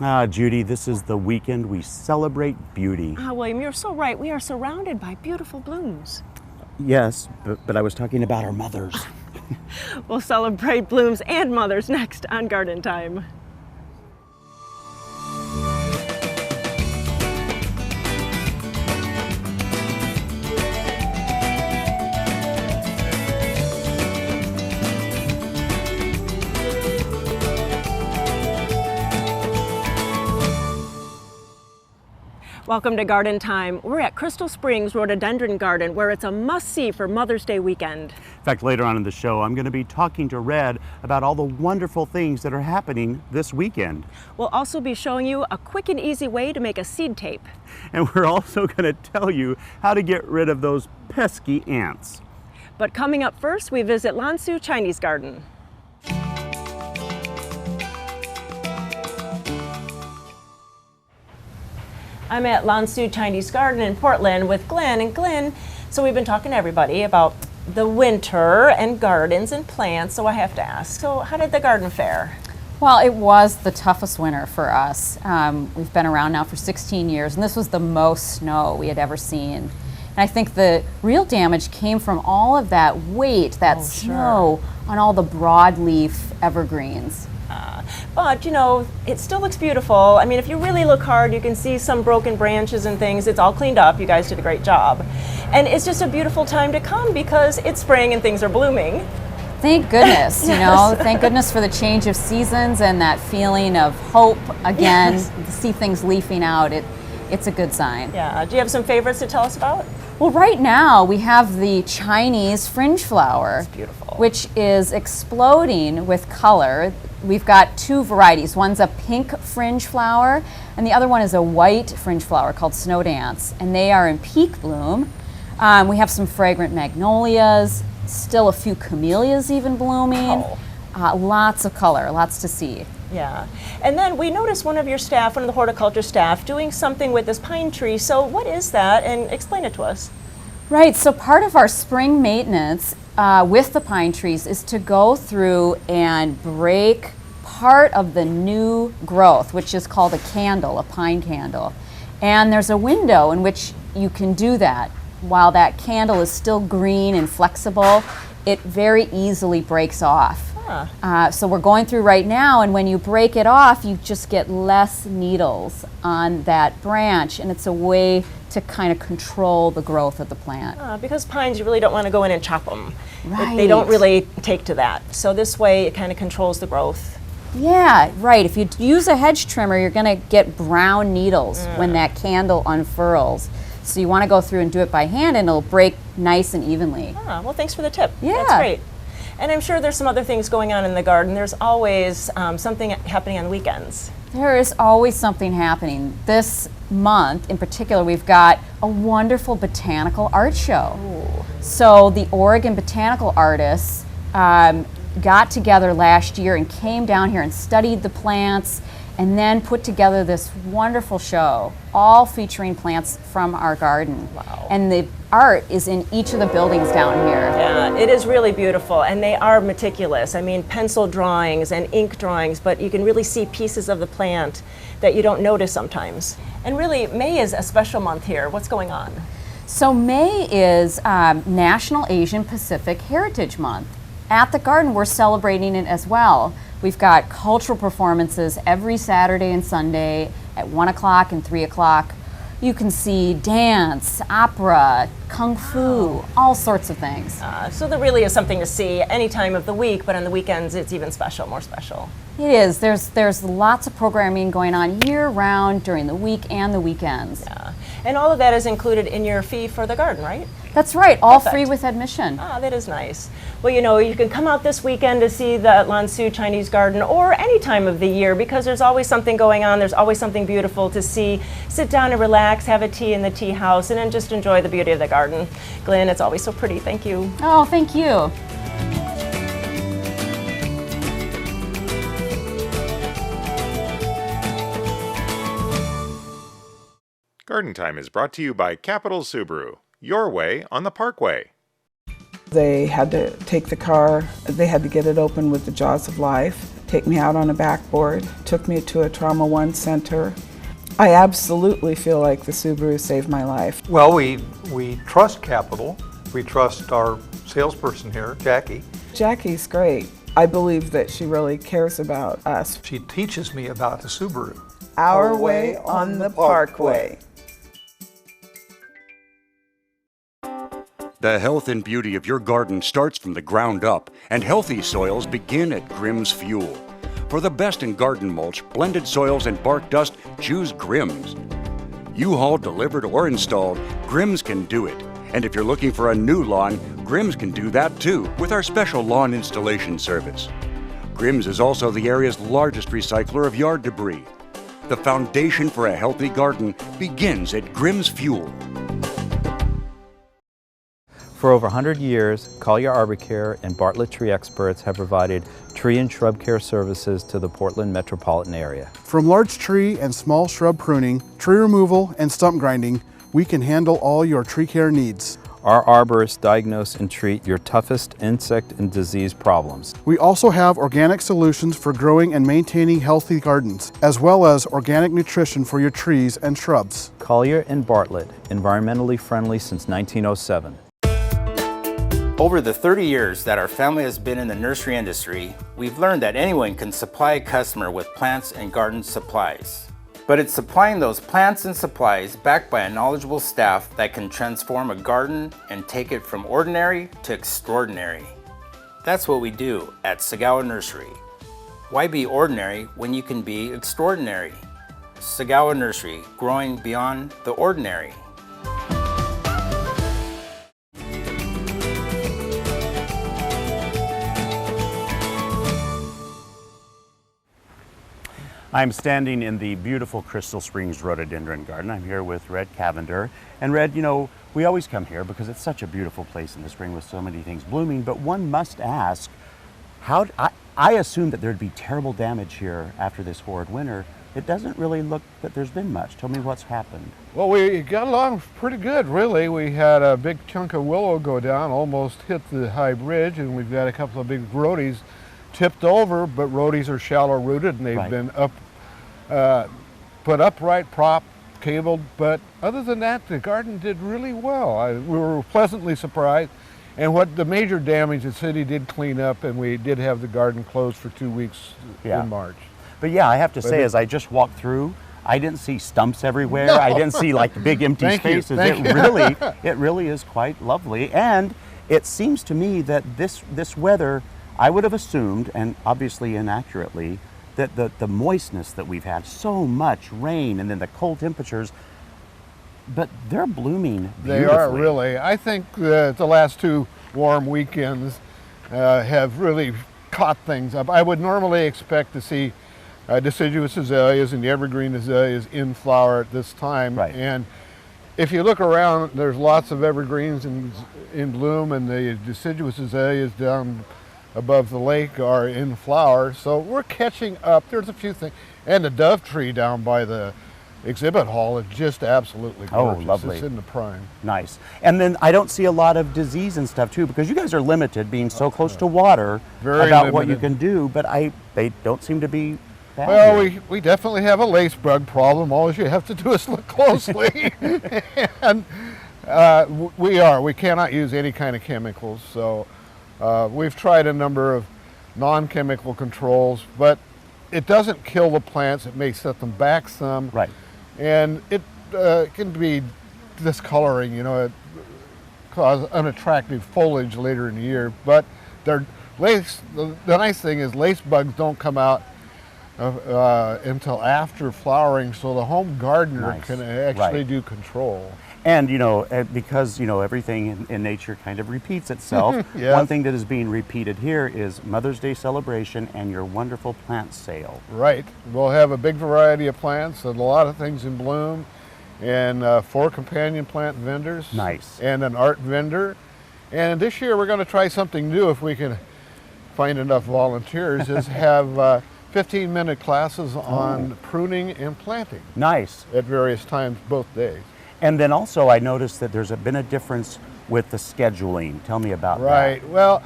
Ah, Judy, this is the weekend we celebrate beauty. Ah, William, you're so right. We are surrounded by beautiful blooms. Yes, but I was talking about our mothers. We'll celebrate blooms and mothers next on Garden Time. Welcome to Garden Time. We're at Crystal Springs Rhododendron Garden, where it's a must-see for Mother's Day weekend. In fact, later on in the show, I'm going to be talking to Red about all the wonderful things that are happening this weekend. We'll also be showing you a quick and easy way to make a seed tape. And we're also going to tell you how to get rid of those pesky ants. But coming up first, we visit Lan Su Chinese Garden. I'm at Lan Su Chinese Garden in Portland with Glenn. And Glenn, so we've been talking to everybody about the winter and gardens and plants, so I have to ask, so how did the garden fare? Well, it was the toughest winter for us. We've been around now for 16 years, and this was the most snow we had ever seen. And I think the real damage came from all of that weight, that snow on all the broadleaf evergreens. But, you know, it still looks beautiful. I mean, if you really look hard, you can see some broken branches and things. It's all cleaned up. You guys did a great job. And it's just a beautiful time to come because it's spring and things are blooming. Thank goodness, you know, thank goodness for the change of seasons and that feeling of hope again, to see things leafing out. It's a good sign. Yeah. Do you have some favorites to tell us about? Well, right now we have the Chinese fringe flower, It's beautiful. which is exploding with color. We've got two varieties. One's a pink fringe flower, and the other one is a white fringe flower called Snow Dance, and they are in peak bloom. We have some fragrant magnolias, still a few camellias even blooming. Lots of color, lots to see. Yeah. And then we noticed one of your staff, one of the horticulture staff, doing something with this pine tree. So what is that? And explain it to us. Right, so part of our spring maintenance with the pine trees is to go through and break part of the new growth, which is called a candle, a pine candle. And there's a window in which you can do that. While that candle is still green and flexible, it very easily breaks off. So we're going through right now, and when you break it off, you just get less needles on that branch, and it's a way to kind of control the growth of the plant. Because pines, you really don't want to go in and chop them. Right. They don't really take to that. So this way, it kind of controls the growth. Yeah, right. If you use a hedge trimmer, you're going to get brown needles when that candle unfurls. So you want to go through and do it by hand, and it'll break nice and evenly. Well, thanks for the tip. Yeah. That's great. And I'm sure there's some other things going on in the garden. There's always something happening on weekends. There is always something happening. This month in particular, we've got a wonderful botanical art show. Ooh. So the Oregon botanical artists got together last year and came down here and studied the plants and then put together this wonderful show, all featuring plants from our garden. Wow. And the art is in each of the buildings down here. Yeah, it is really beautiful, and they are meticulous. I mean, pencil drawings and ink drawings, but you can really see pieces of the plant that you don't notice sometimes. And really, May is a special month here. What's going on? So May is National Asian Pacific Heritage Month. At the garden, we're celebrating it as well. We've got cultural performances every Saturday and Sunday at 1 o'clock and 3 o'clock. You can see dance, opera, kung fu, all sorts of things. So there really is something to see any time of the week, but on the weekends it's even special, more special. It is. There's lots of programming going on year-round during the week and the weekends. Yeah. And all of that is included in your fee for the garden, right? That's right, all Perfect. free with admission. That is nice. Well, you know, you can come out this weekend to see the Lan Su Chinese Garden or any time of the year because there's always something going on. There's always something beautiful to see. Sit down and relax, have a tea in the tea house, and then just enjoy the beauty of the garden. Glenn, it's always so pretty. Thank you. Oh, thank you. Garden Time is brought to you by Capital Subaru, your way on the Parkway. They had to take the car, they had to get it open with the jaws of life, take me out on a backboard, took me to a Trauma One center. I absolutely feel like the Subaru saved my life. Well, we trust Capital. We trust our salesperson here, Jackie. Jackie's great. I believe that she really cares about us. She teaches me about the Subaru. Our way on the Parkway. The health and beauty of your garden starts from the ground up, and healthy soils begin at Grimm's Fuel. For the best in garden mulch, blended soils, and bark dust, choose Grimm's. U-Haul delivered or installed, Grimm's can do it. And if you're looking for a new lawn, Grimm's can do that too with our special lawn installation service. Grimm's is also the area's largest recycler of yard debris. The foundation for a healthy garden begins at Grimm's Fuel. For over 100 years, Collier Arbor Care and Bartlett Tree Experts have provided tree and shrub care services to the Portland metropolitan area. From large tree and small shrub pruning, tree removal, and stump grinding, we can handle all your tree care needs. Our arborists diagnose and treat your toughest insect and disease problems. We also have organic solutions for growing and maintaining healthy gardens, as well as organic nutrition for your trees and shrubs. Collier and Bartlett, environmentally friendly since 1907. Over the 30 years that our family has been in the nursery industry, we've learned that anyone can supply a customer with plants and garden supplies. But it's supplying those plants and supplies backed by a knowledgeable staff that can transform a garden and take it from ordinary to extraordinary. That's what we do at Sagawa Nursery. Why be ordinary when you can be extraordinary? Sagawa Nursery, growing beyond the ordinary. I'm standing in the beautiful Crystal Springs rhododendron garden. I'm here with Red Cavender. And Red, you know, we always come here because it's such a beautiful place in the spring with so many things blooming, but one must ask, I assume that there'd be terrible damage here after this horrid winter. It doesn't really look that there's been much. Tell me what's happened. Well, we got along pretty good, really. We had a big chunk of willow go down, almost hit the high bridge, and we've got a couple of big rhodies tipped over, but rhodies are shallow rooted and they've been put upright, propped, cabled, but other than that, the garden did really well. We were pleasantly surprised, and what the major damage, the city did clean up, and we did have the garden closed for 2 weeks in March. But yeah, I have to say, as I just walked through, I didn't see stumps everywhere. No. I didn't see like big empty spaces. It really is quite lovely, and it seems to me that this weather, I would have assumed, and obviously inaccurately, that the moistness that we've had, so much rain and then the cold temperatures, but they're blooming beautifully. They are really. I think that the last 2 warm weekends have really caught things up. I would normally expect to see deciduous azaleas and the evergreen azaleas in flower at this time. Right. And if you look around, there's lots of evergreens in bloom, and the deciduous azaleas down above the lake are in flower, so we're catching up. There's a few things, and the dove tree down by the exhibit hall is just absolutely gorgeous. Oh, lovely. It's in the prime. Nice. And then I don't see a lot of disease and stuff too, because you guys are limited, being so close to water, Very about limited. what you can do, but they don't seem to be bad. Well, here. we definitely have a lace bug problem. All you have to do is look closely. And we cannot use any kind of chemicals, so we've tried a number of non-chemical controls, but it doesn't kill the plants. It may set them back some. Right. And it can be discoloring, you know, it cause unattractive foliage later in the year. But the nice thing is lace bugs don't come out until after flowering, so the home gardener can actually do control. And, you know, because, you know, everything in nature kind of repeats itself, one thing that is being repeated here is Mother's Day celebration and your wonderful plant sale. Right. We'll have a big variety of plants and a lot of things in bloom, and 4 companion plant vendors. Nice. And an art vendor. And this year we're going to try something new, if we can find enough volunteers, is have 15-minute classes on pruning and planting. Nice. At various times, both days. And then also I noticed that there's been a difference with the scheduling. Tell me about that. Right. Well,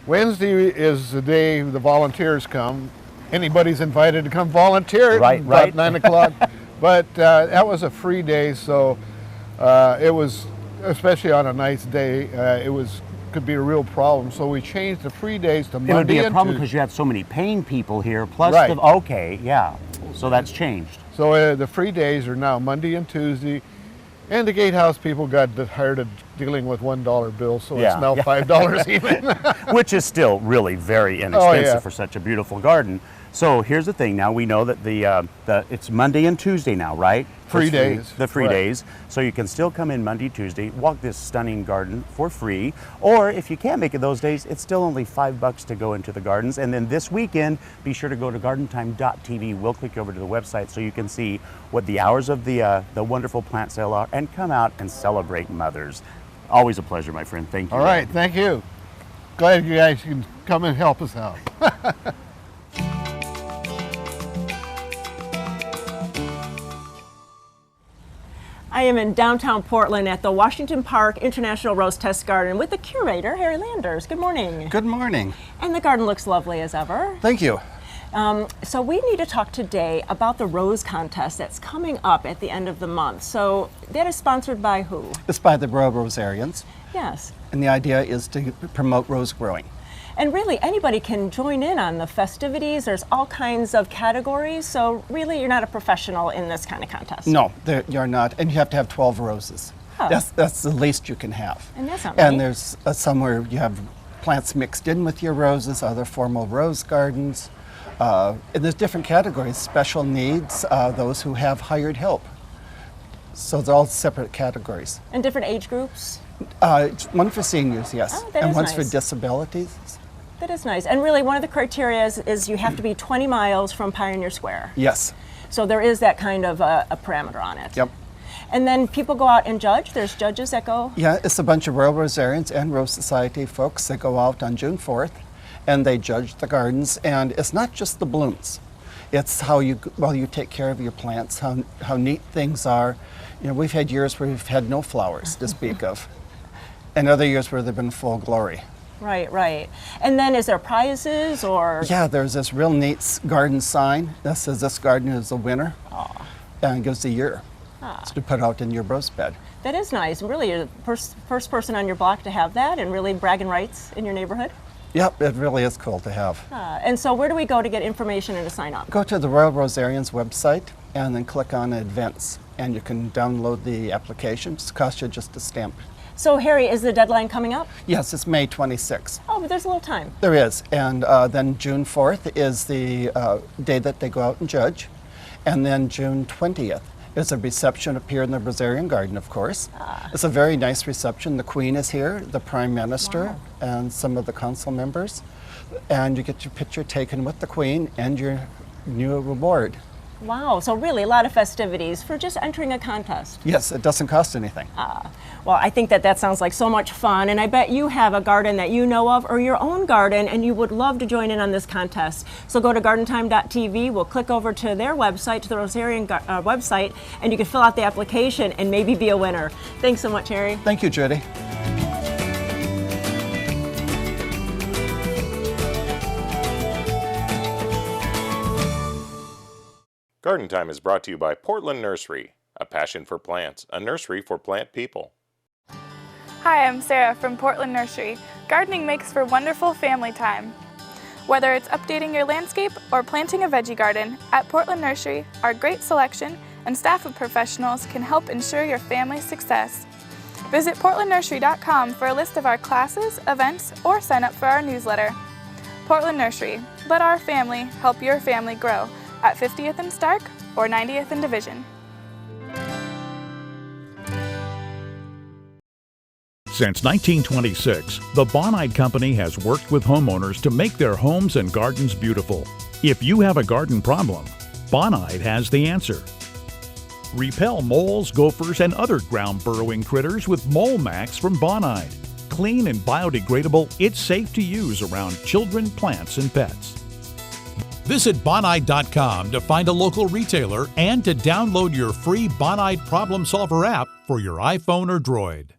Wednesday is the day the volunteers come. Anybody's invited to come volunteer at Right, about right. 9 o'clock. But that was a free day, so it was, especially on a nice day, could be a real problem. So we changed the free days to Monday It would be a and problem Tuesday. because you have so many paying people here. Plus, Right. okay, yeah. So that's changed. So the free days are now Monday and Tuesday. And the gatehouse people got tired of dealing with $1 bills, so Yeah. it's now $5 even. Which is still really very inexpensive yeah. for such a beautiful garden. So here's the thing. Now we know that it's Monday and Tuesday now, right? Free days. The free Right. days. So you can still come in Monday, Tuesday, walk this stunning garden for free. Or if you can't make it those days, it's still only $5 to go into the gardens. And then this weekend, be sure to go to gardentime.tv. We'll click over to the website so you can see what the hours of the wonderful plant sale are and come out and celebrate mothers. Always a pleasure, my friend. Thank you. All right, thank you. Glad you guys can come and help us out. I am in downtown Portland at the Washington Park International Rose Test Garden with the curator, Harry Landers. Good morning. Good morning. And the garden looks lovely as ever. Thank you. So we need to talk today about the rose contest that's coming up at the end of the month. So that is sponsored by who? It's by the Royal Rosarians, Yes. and the idea is to promote rose growing. And really, anybody can join in on the festivities. There's all kinds of categories. So really, you're not a professional in this kind of contest. No, you're not, and you have to have 12 roses. Oh. That's the least you can have. And that's not many. And there's some where you have plants mixed in with your roses, other formal rose gardens. And there's different categories, special needs, those who have hired help. So they're all separate categories. And different age groups? One for seniors, yes, Oh, that and is one's nice. for disabilities. That is nice. And really, one of the criteria is you have to be 20 miles from Pioneer Square. Yes. So there is that kind of a parameter on it. Yep. And then people go out and judge. There's judges that go. Yeah, it's a bunch of Royal Rosarians and Rose Society folks that go out on June 4th and they judge the gardens. And it's not just the blooms. It's how you take care of your plants, how neat things are. You know, we've had years where we've had no flowers to speak of, and other years where they've been full glory. Right, right. And then is there prizes or? Yeah, there's this real neat garden sign that says this garden is a winner, and it gives the year. It's to put out in your rose bed. That is nice. Really, you're the first person on your block to have that and really bragging rights in your neighborhood. Yep, it really is cool to have. And so where do we go to get information and to sign up? Go to the Royal Rosarians website and then click on events, and you can download the application. It costs you just a stamp. So Harry, is the deadline coming up? Yes, it's May 26th. Oh, but there's a little time. There is, and then June 4th is the day that they go out and judge, and then June 20th is a reception up here in the Rosarian Garden, of course. It's a very nice reception. The Queen is here, the Prime Minister, and some of the council members, and you get your picture taken with the Queen and your new reward. Wow, so really a lot of festivities for just entering a contest. Yes, it doesn't cost anything. Well, I think that sounds like so much fun, and I bet you have a garden that you know of or your own garden and you would love to join in on this contest. So go to gardentime.tv, we'll click over to their website, to the Rosarian website, and you can fill out the application and maybe be a winner. Thanks so much, Harry. Thank you, Judy. Garden Time is brought to you by Portland Nursery, a passion for plants, a nursery for plant people. Hi, I'm Sarah from Portland Nursery. Gardening makes for wonderful family time. Whether it's updating your landscape or planting a veggie garden, at Portland Nursery, our great selection and staff of professionals can help ensure your family's success. Visit portlandnursery.com for a list of our classes, events, or sign up for our newsletter. Portland Nursery, let our family help your family grow at 50th and Stark or 90th and Division. Since 1926, the Bonide Company has worked with homeowners to make their homes and gardens beautiful. If you have a garden problem, Bonide has the answer. Repel moles, gophers, and other ground-burrowing critters with Mole Max from Bonide. Clean and biodegradable, it's safe to use around children, plants, and pets. Visit Bonide.com to find a local retailer and to download your free Bonide Problem Solver app for your iPhone or Droid.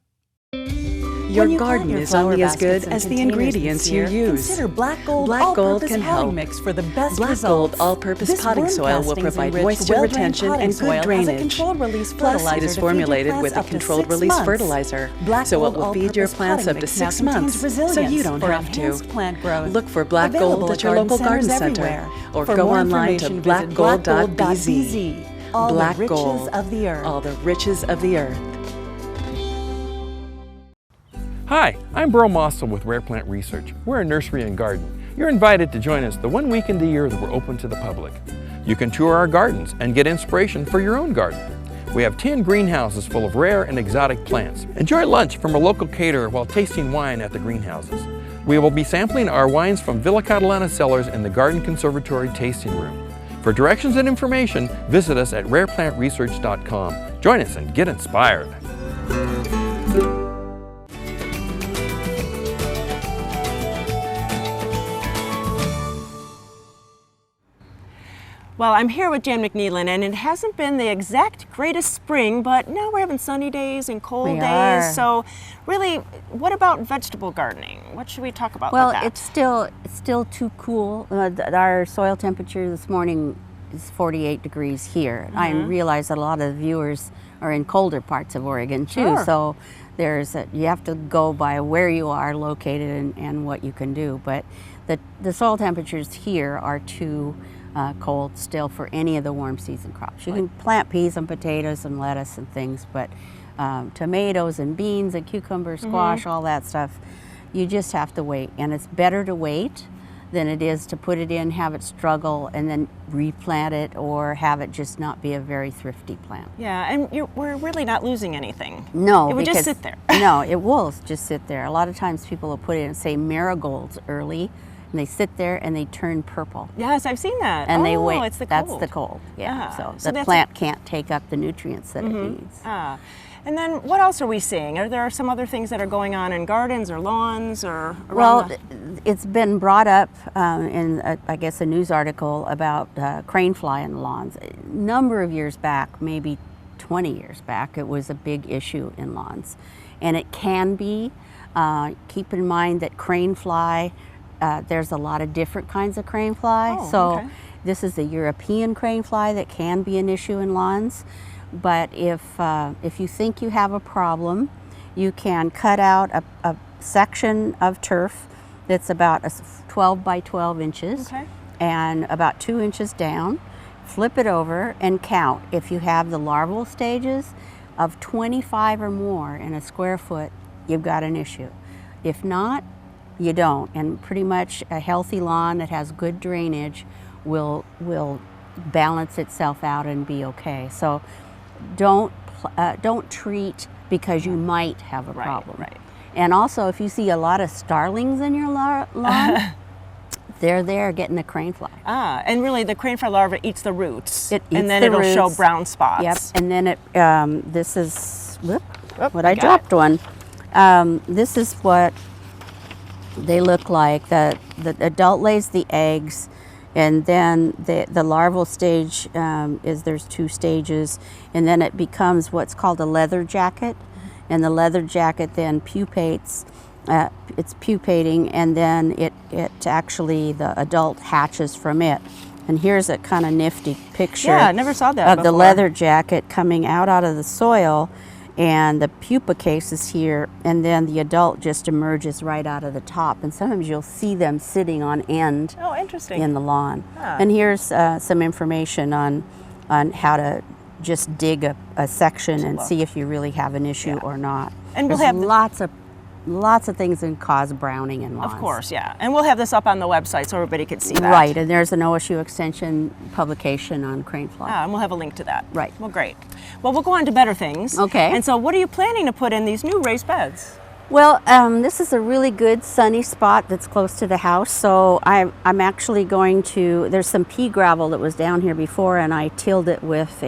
Your garden is only as good as the ingredients you use. Consider Black Gold Black Gold All-Purpose can Potting help. Mix for the best Black results. Gold All-Purpose This Potting worm Soil will castings provide enriched, moisture well-drained retention potting and soil good has a drainage. controlled release Plus, fertilizer it is to feed your formulated plants with a up to controlled 6 release months. fertilizer, Black so it Gold will feed your All-Purpose plants Potting up to Mix now 6 months, contains so you resilience don't for have to. enhanced plant growth. Look for Black Available Gold at your local garden center, everywhere. or For go more online to information, visit blackgold.bz. All Black the riches Gold, of the earth. all the riches of the earth. Hi, I'm Burl Mossel with Rare Plant Research. We're a nursery and garden. You're invited to join us the 1 weekend a year that we're open to the public. You can tour our gardens and get inspiration for your own garden. We have 10 greenhouses full of rare and exotic plants. Enjoy lunch from a local caterer while tasting wine at the greenhouses. We will be sampling our wines from Villa Catalana cellars in the Garden Conservatory tasting room. For directions and information, visit us at rareplantresearch.com. Join us and get inspired. Well, I'm here with Jan McNeilin, and it hasn't been the exact greatest spring, but now we're having sunny days and cold days. So really, what about vegetable gardening? What should we talk about with that? It's still too cool. Our soil temperature this morning is 48 degrees here. I realize that a lot of the viewers are in colder parts of Oregon too. Sure. So you have to go by where you are located and what you can do. But the soil temperatures here are too cold still for any of the warm season crops. You can plant peas and potatoes and lettuce and things, but tomatoes and beans and cucumbers, squash, all that stuff, you just have to wait. And it's better to wait than it is to put it in, have it struggle, and then replant it, or have it just not be a very thrifty plant. Yeah, and we're really not losing anything. No, it would just sit there. No, it will just sit there. A lot of times people will put in, say, marigolds early, and they sit there and they turn purple. Yes, I've seen that. And they wait. It's the cold. That's the cold. Yeah. So the that's plant can't take up the nutrients that it needs. And then what else are we seeing? Are there some other things that are going on in gardens or lawns or around? Well, it's been brought up in, I guess, a news article about crane fly in the lawns. A number of years back, maybe 20 years back, it was a big issue in lawns. And it can be. Keep in mind that crane fly, there's a lot of different kinds of crane fly. This is the European crane fly that can be an issue in lawns. But if you think you have a problem, you can cut out a section of turf that's about 12 by 12 inches and about 2 inches down, flip it over and count. If you have the larval stages of 25 or more in a square foot, you've got an issue. If not, you don't. And pretty much a healthy lawn that has good drainage will balance itself out and be okay. So don't treat because you might have a problem. And also, if you see a lot of starlings in your lawn, they're there getting the crane fly. And really the crane fly larva eats the roots. It eats and then the it'll roots. show brown spots. Yep. And then this is, I dropped one. This is what they look like. The adult lays the eggs, and then the larval stage there's 2 stages, and then it becomes what's called a leather jacket, and the leather jacket then pupates. It's pupating, and then it actually, the adult hatches from it. And here's a kind of nifty picture. Yeah, I never saw that of before. the leather jacket coming out of the soil, and the pupa case is here, and then the adult just emerges right out of the top. And sometimes you'll see them sitting on end in the lawn. And here's some information on how to just dig a section and see if you really have an issue or not. And we'll There's have lots of things that cause browning in lawns. Of course, yeah. And we'll have this up on the website so everybody can see that. Right, and there's an OSU Extension publication on crane fly. And we'll have a link to that. Right. Well, great. Well, we'll go on to better things. Okay. And so what are you planning to put in these new raised beds? Well, this is a really good sunny spot that's close to the house, so I'm actually going to, there's some pea gravel that was down here before, and I tilled it with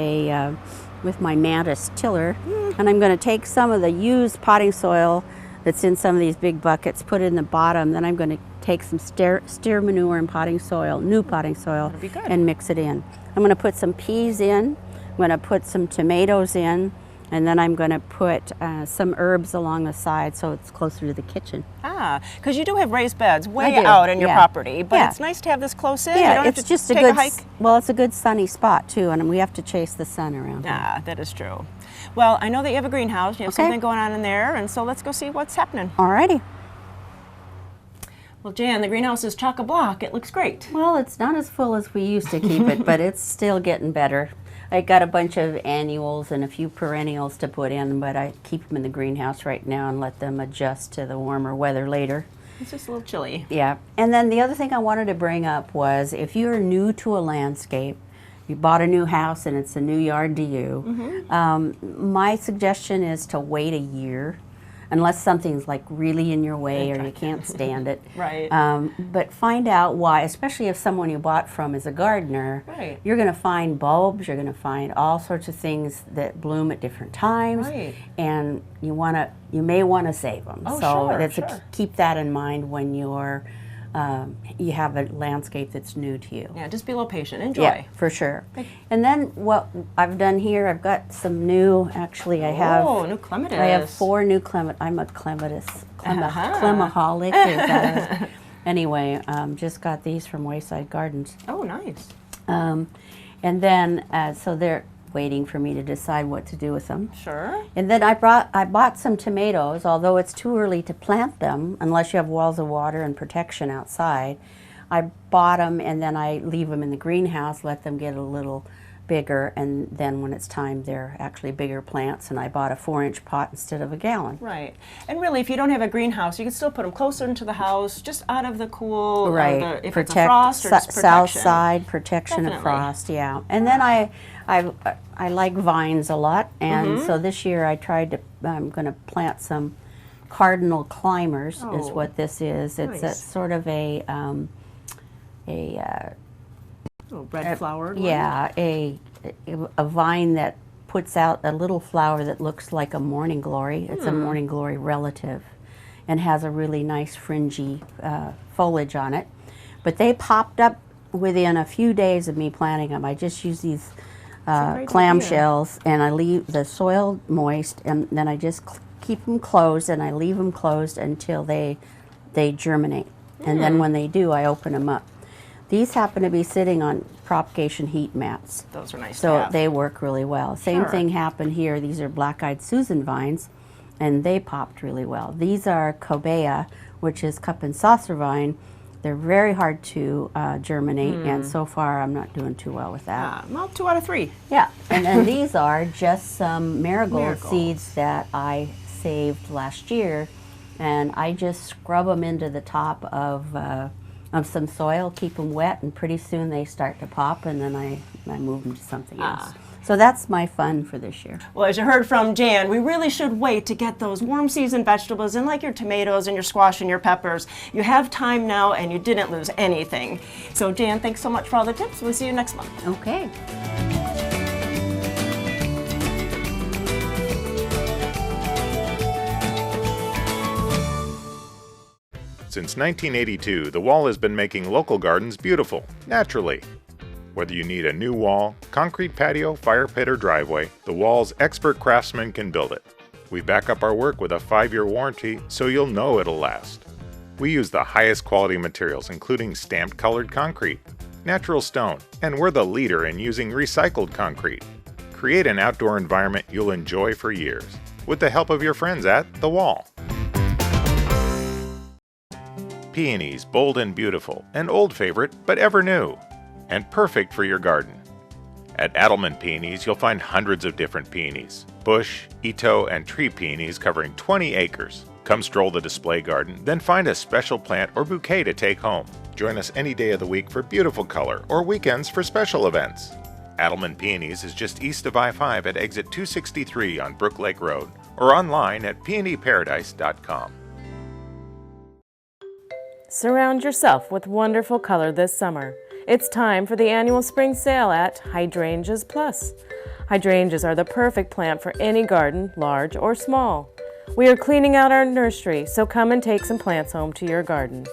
my Mantis tiller, and I'm going to take some of the used potting soil that's in some of these big buckets, put it in the bottom, then I'm going to take some steer manure and potting soil, new potting soil, and mix it in. I'm going to put some peas in, I'm going to put some tomatoes in, And then I'm going to put some herbs along the side so it's closer to the kitchen. Ah, because you do have raised beds way I do, out in your yeah. property, but Yeah. it's nice to have this close in. You Yeah, don't have it's to just a take good, hike. well, it's a good sunny spot too, and we have to chase the sun around here. Ah, that is true. Well, I know that you have a greenhouse. You have Okay. something going on in there, and so let's go see what's happening. Alrighty. Well, Jan, the greenhouse is chock-a-block. It looks great. Well, it's not as full as we used to keep it, but it's still getting better. I got a bunch of annuals and a few perennials to put in, but I keep them in the greenhouse right now and let them adjust to the warmer weather later. It's just a little chilly. Yeah. And then the other thing I wanted to bring up was if you're new to a landscape, you bought a new house and it's a new yard to you, my suggestion is to wait a year unless something's like really in your way or you can't stand it. Right. But find out why, especially if someone you bought from is a gardener. Right. You're going to find bulbs, you're going to find all sorts of things that bloom at different times, Right. and you may want to save them. Oh, so sure, that's sure. keep that in mind when you're you have a landscape that's new to you. Yeah, just be a little patient. Enjoy. Yeah, for sure. And then what I've done here, I've got some new, actually I have. Oh, new clematis. I have 4 new clematis. I'm a clematis, Uh-huh. clemaholic. Is that anyway, just got these from Wayside Gardens. Oh, nice. And then, so they're waiting for me to decide what to do with them. Sure. And then I bought some tomatoes, although it's too early to plant them unless you have walls of water and protection outside. I bought them and then I leave them in the greenhouse, let them get a little bigger, and then when it's time they're actually bigger plants, and I bought a 4-inch pot instead of a gallon. Right. And really, if you don't have a greenhouse, you can still put them closer into the house, just out of the cool, Right. if it's a frost or just protection. South side protection Definitely. of frost, yeah. And then I like vines a lot, and so this year I tried to, I'm going to plant some cardinal climbers, is Oh, what this is. It's a nice. sort of a red flowered one? yeah, a vine that puts out a little flower that looks like a morning glory. It's a morning glory relative and has a really nice fringy foliage on it. But they popped up within a few days of me planting them. I just use these clamshells and I leave the soil moist, and then I just keep them closed and I leave them closed until they germinate. And then when they do, I open them up. These happen to be sitting on propagation heat mats. Those are nice to So have. they work really well. Same Sure. thing happened here. These are black-eyed Susan vines, and they popped really well. These are cobea, which is cup and saucer vine. They're very hard to germinate, and so far I'm not doing too well with that. Well, 2 out of 3. Yeah, and then these are just some marigold seeds that I saved last year, and I just scrub them into the top of some soil, keep them wet, and pretty soon they start to pop, and then I move them to something else. So that's my fun for this year. Well, as you heard from Jan, we really should wait to get those warm season vegetables in, like your tomatoes and your squash and your peppers. You have time now and you didn't lose anything. So Jan, thanks so much for all the tips. We'll see you next month. Okay. Since 1982, the Wall has been making local gardens beautiful, naturally. Whether you need a new wall, concrete patio, fire pit, or driveway, the Wall's expert craftsmen can build it. We back up our work with a 5-year warranty, so you'll know it'll last. We use the highest quality materials, including stamped colored concrete, natural stone, and we're the leader in using recycled concrete. Create an outdoor environment you'll enjoy for years, with the help of your friends at The Wall. Peonies, bold and beautiful, an old favorite, but ever new, and perfect for your garden. At Adelman Peonies, you'll find hundreds of different peonies, bush, ito, and tree peonies covering 20 acres. Come stroll the display garden, then find a special plant or bouquet to take home. Join us any day of the week for beautiful color or weekends for special events. Adelman Peonies is just east of I-5 at exit 263 on Brook Lake Road, or online at peonyparadise.com. Surround yourself with wonderful color this summer. It's time for the annual spring sale at Hydrangeas Plus. Hydrangeas are the perfect plant for any garden, large or small. We are cleaning out our nursery, so come and take some plants home to your garden.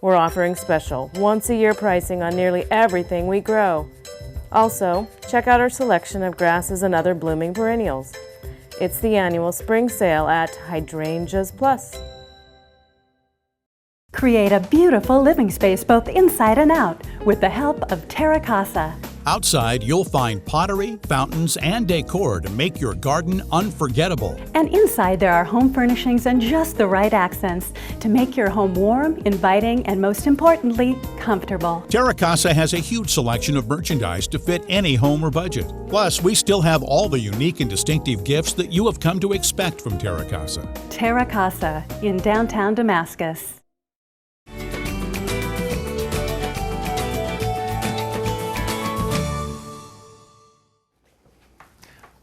We're offering special once-a-year pricing on nearly everything we grow. Also, check out our selection of grasses and other blooming perennials. It's the annual spring sale at Hydrangeas Plus. Create a beautiful living space both inside and out with the help of Terra Casa. Outside, you'll find pottery, fountains, and decor to make your garden unforgettable. And inside there are home furnishings and just the right accents to make your home warm, inviting, and most importantly, comfortable. Terra Casa has a huge selection of merchandise to fit any home or budget. Plus, we still have all the unique and distinctive gifts that you have come to expect from Terra Casa. Terra Casa in downtown Damascus.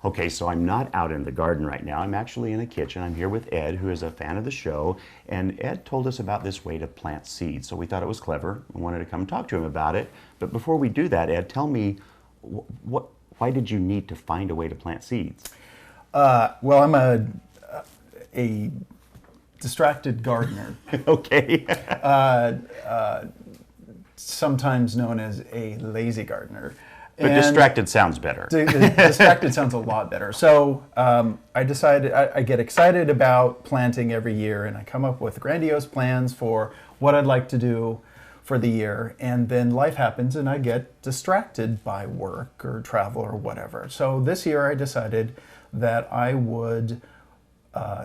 Okay, so I'm not out in the garden right now. I'm actually in the kitchen. I'm here with Ed, who is a fan of the show. And Ed told us about this way to plant seeds. So we thought it was clever. We wanted to come talk to him about it. But before we do that, Ed, tell me, why did you need to find a way to plant seeds? Well, I'm a distracted gardener. Okay. Sometimes known as a lazy gardener. But distracted sounds better. Distracted sounds a lot better. So I decided, I get excited about planting every year, and I come up with grandiose plans for what I'd like to do for the year. And then life happens and I get distracted by work or travel or whatever. So this year I decided that I would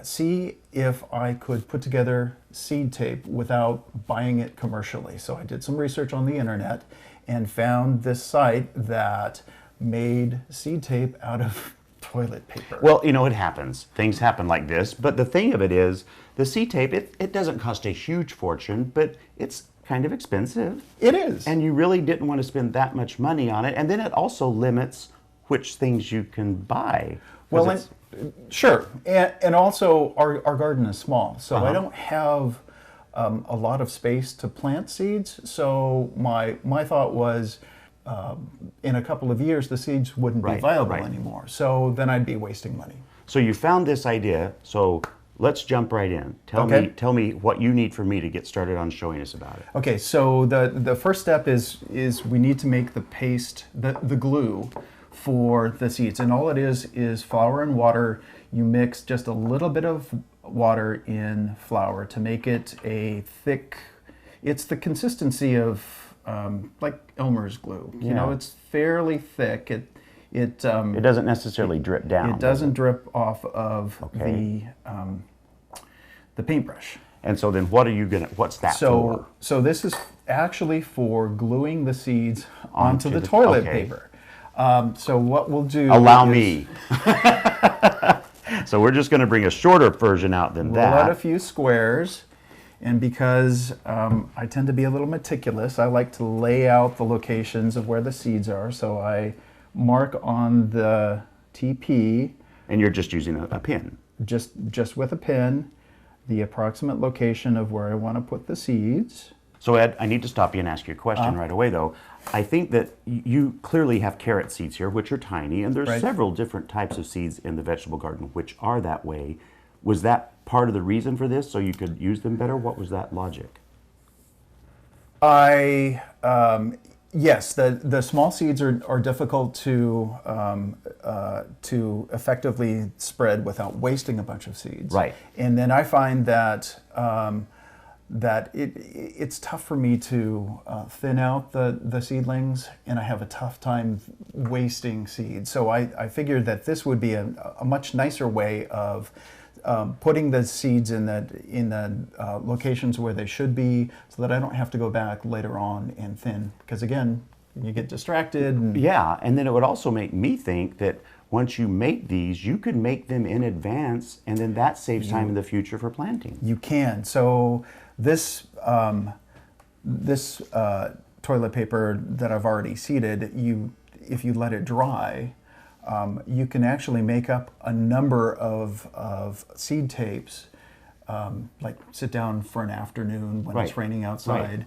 see if I could put together seed tape without buying it commercially. So I did some research on the internet and found this site that made seed tape out of toilet paper. Well, you know, it happens. Things happen like this. But the thing of it is, the seed tape, it doesn't cost a huge fortune, but it's kind of expensive. It is. And you really didn't want to spend that much money on it. And then it also limits which things you can buy. Well, sure. And also, our garden is small, so I don't have a lot of space to plant seeds. So my thought was, in a couple of years, the seeds wouldn't be viable anymore. So then I'd be wasting money. So you found this idea. So let's jump right in. Tell me what you need for me to get started on showing us about it. Okay. So the first step is we need to make the paste, the glue for the seeds, and all it is flour and water. You mix just a little bit of water in flour to make it a thick, it's the consistency of like Elmer's glue. You know, it's fairly thick. It doesn't necessarily drip down. It doesn't drip off of the paintbrush. And so then what's that for? So this is actually for gluing the seeds onto the toilet paper. So what we'll do Allow me. So we're just going to bring a shorter version out than that. Roll out a few squares, and because I tend to be a little meticulous, I like to lay out the locations of where the seeds are. So I mark on the TP. And you're just using a pin? Just with a pin, the approximate location of where I want to put the seeds. So Ed, I need to stop you and ask you a question right away though. I think that you clearly have carrot seeds here, which are tiny, and there's several different types of seeds in the vegetable garden which are that way. Was that part of the reason for this, so you could use them better? What was that logic? Yes, the small seeds are difficult to effectively spread without wasting a bunch of seeds. Right. And then I find that it's tough for me to thin out the seedlings, and I have a tough time wasting seeds. So I figured that this would be a much nicer way of putting the seeds in the locations where they should be, so that I don't have to go back later on and thin. Because again, you get distracted. Yeah, and then it would also make me think that once you make these, you could make them in advance, and then that saves time in the future for planting. You can. So this toilet paper that I've already seeded, if you let it dry, you can actually make up a number of seed tapes, like sit down for an afternoon when it's raining outside,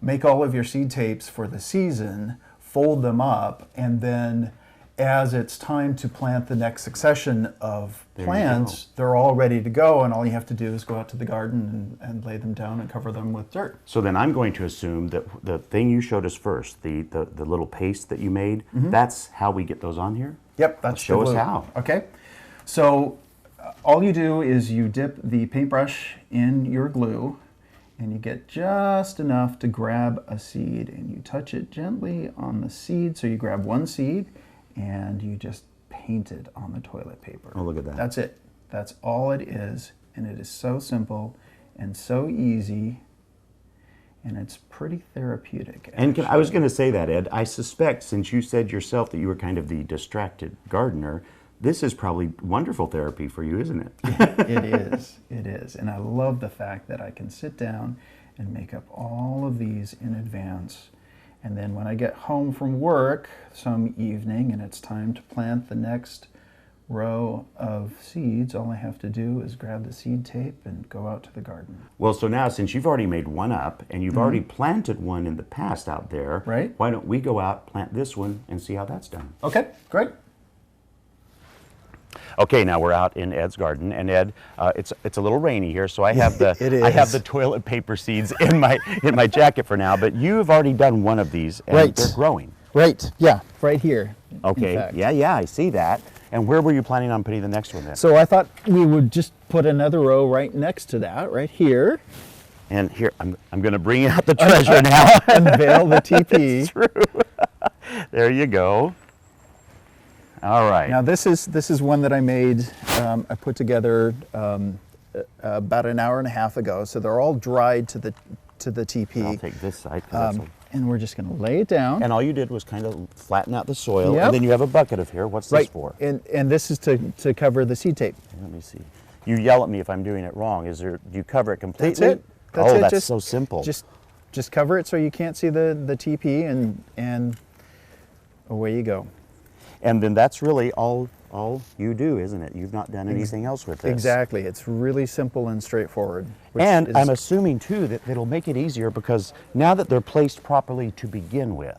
make all of your seed tapes for the season, fold them up, and then as it's time to plant the next succession of plants, they're all ready to go, and all you have to do is go out to the garden and lay them down and cover them with dirt. So then I'm going to assume that the thing you showed us first, the little paste that you made, that's how we get those on here? Yep, that's Show us how. Okay, So all you do is you dip the paintbrush in your glue, and you get just enough to grab a seed, and you touch it gently on the seed. So you grab one seed and you just paint it on the toilet paper. Oh, look at that. That's it. That's all it is, and it is so simple and so easy, and it's pretty therapeutic. And I was going to say that, Ed, I suspect, since you said yourself that you were kind of the distracted gardener, this is probably wonderful therapy for you, isn't it? It is. It is. And I love the fact that I can sit down and make up all of these in advance. And then when I get home from work some evening and it's time to plant the next row of seeds, all I have to do is grab the seed tape and go out to the garden. Well, so now since you've already made one up and you've already planted one in the past out there, right? Why don't we go out, plant this one, and see how that's done? Okay, great. Okay, now we're out in Ed's garden, and Ed, it's a little rainy here, so I have the It is. I have the toilet paper seeds in my jacket for now. But you've already done one of these, and they're growing. Right. Yeah. Right here. Okay. Yeah. I see that. And where were you planning on putting the next one then? So I thought we would just put another row right next to that, right here. And here I'm going to bring out the treasure now. Unveil the TP. That's true. There you go. All right. Now this is one that I made. I put together about an hour and a half ago. So they're all dried to the TP. I'll take this side. And we're just going to lay it down. And all you did was kind of flatten out the soil. Yep. And then you have a bucket of here. What's this for? And this is to cover the seed tape. Let me see. You yell at me if I'm doing it wrong. Do you cover it completely? That's it. That's it. That's just, so simple. Just cover it so you can't see the TP, and away you go. And then that's really all you do, isn't it? You've not done anything else with this. Exactly. It's really simple and straightforward. And I'm assuming, too, that it'll make it easier because now that they're placed properly to begin with,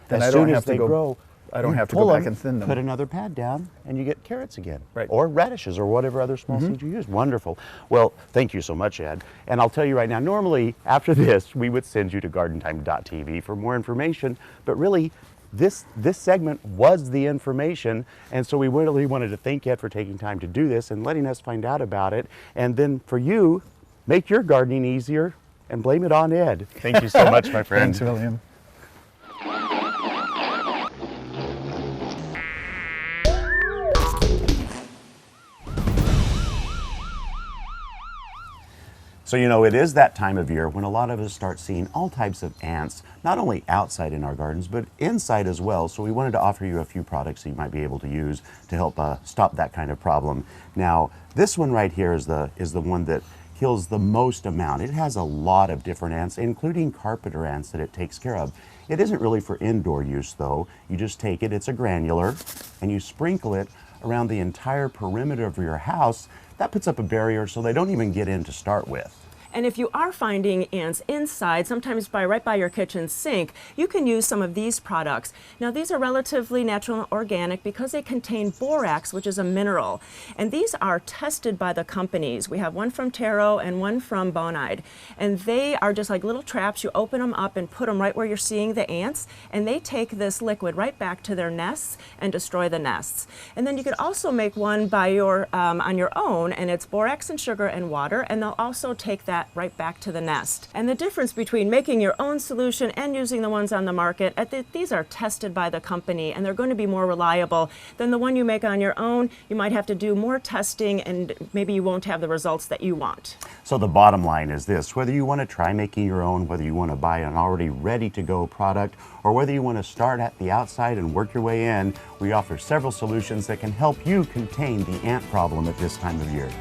then as soon as they grow, I don't have to go back and thin them. Put another pad down, and you get carrots again. Right. Or radishes or whatever other small seeds you use. Wonderful. Well, thank you so much, Ed. And I'll tell you right now, normally after this, we would send you to gardentime.tv for more information, but really, this segment was the information, and so we really wanted to thank Ed for taking time to do this and letting us find out about it. And then for you, make your gardening easier and blame it on Ed. Thank you so much, my friend. Thanks, William. So, you know, it is that time of year when a lot of us start seeing all types of ants, not only outside in our gardens, but inside as well. So we wanted to offer you a few products that you might be able to use to help stop that kind of problem. Now, this one right here is the one that kills the most amount. It has a lot of different ants, including carpenter ants that it takes care of. It isn't really for indoor use, though. You just take it, it's a granular, and you sprinkle it around the entire perimeter of your house. That puts up a barrier so they don't even get in to start with. And if you are finding ants inside, sometimes right by your kitchen sink, you can use some of these products. Now, these are relatively natural and organic because they contain borax, which is a mineral. And these are tested by the companies. We have one from Taro and one from Bonide. And they are just like little traps. You open them up and put them right where you're seeing the ants, and they take this liquid right back to their nests and destroy the nests. And then you could also make one by on your own, and it's borax and sugar and water, and they'll also take that right back to the nest. And the difference between making your own solution and using the ones on the market, these are tested by the company, and they're going to be more reliable than the one you make on your own. You might have to do more testing, and maybe you won't have the results that you want. So the bottom line is this: whether you want to try making your own, whether you want to buy an already ready-to-go product, or whether you want to start at the outside and work your way in, we offer several solutions that can help you contain the ant problem at this time of year.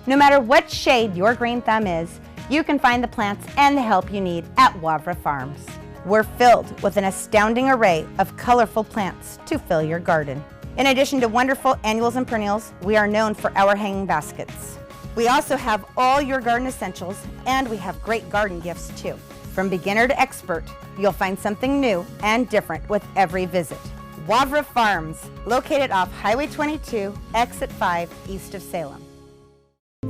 No matter what shade your green thumb is, you can find the plants and the help you need at Wavra Farms. We're filled with an astounding array of colorful plants to fill your garden. In addition to wonderful annuals and perennials, we are known for our hanging baskets. We also have all your garden essentials, and we have great garden gifts too. From beginner to expert, you'll find something new and different with every visit. Wavra Farms, located off Highway 22, exit 5, east of Salem.